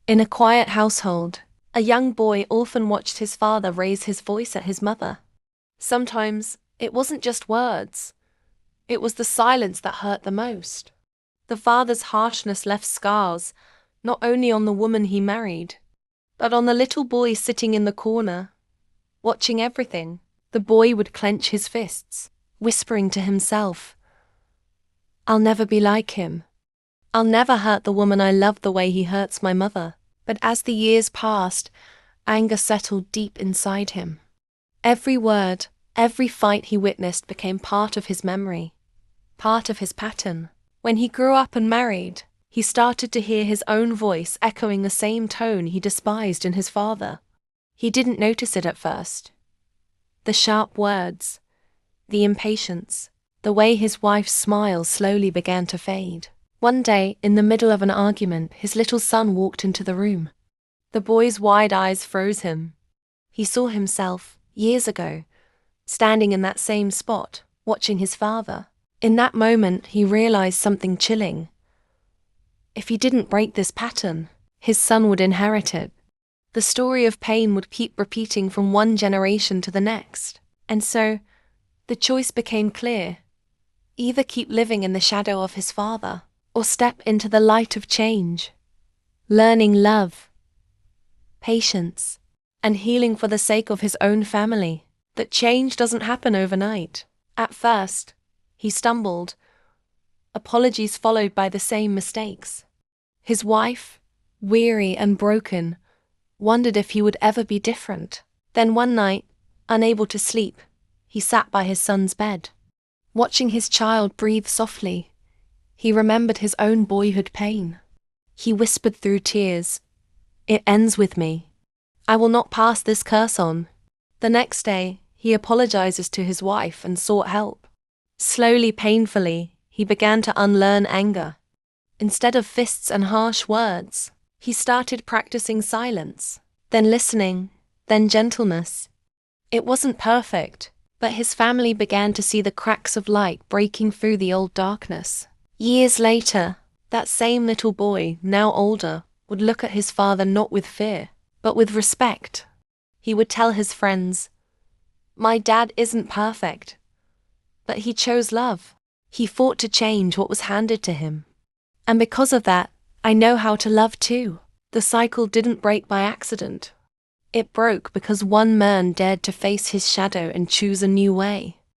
In a quiet household, a young boy often watched his father raise his voice at his mother. Sometimes, it wasn't just words. It was the silence that hurt the most. The father's harshness left scars, not only on the woman he married, but on the little boy sitting in the corner, watching everything. The boy would clench his fists, whispering to himself, "I'll never be like him. I'll never hurt the woman I love the way he hurts my mother." But as the years passed, anger settled deep inside him. Every word, every fight he witnessed became part of his memory, part of his pattern. When he grew up and married, he started to hear his own voice echoing the same tone he despised in his father. He didn't notice it at first. The sharp words, the impatience, the way his wife's smile slowly began to fade. One day, in the middle of an argument, his little son walked into the room. The boy's wide eyes froze him. He saw himself, years ago, standing in that same spot, watching his father. In that moment, he realized something chilling. If he didn't break this pattern, his son would inherit it. The story of pain would keep repeating from one generation to the next. And so, the choice became clear. Either keep living in the shadow of his father, or step into the light of change, learning love, patience, and healing for the sake of his own family. That change doesn't happen overnight. At first, he stumbled, apologies followed by the same mistakes. His wife, weary and broken, wondered if he would ever be different. Then one night, unable to sleep, he sat by his son's bed. Watching his child breathe softly, he remembered his own boyhood pain. He whispered through tears, "It ends with me. I will not pass this curse on." The next day, he apologizes to his wife and sought help. Slowly, painfully, he began to unlearn anger. Instead of fists and harsh words, he started practicing silence, then listening, then gentleness. It wasn't perfect, but his family began to see the cracks of light breaking through the old darkness. Years later, that same little boy, now older, would look at his father not with fear, but with respect. He would tell his friends, "My dad isn't perfect, but he chose love. He fought to change what was handed to him. And because of that, I know how to love too." The cycle didn't break by accident. It broke because one man dared to face his shadow and choose a new way.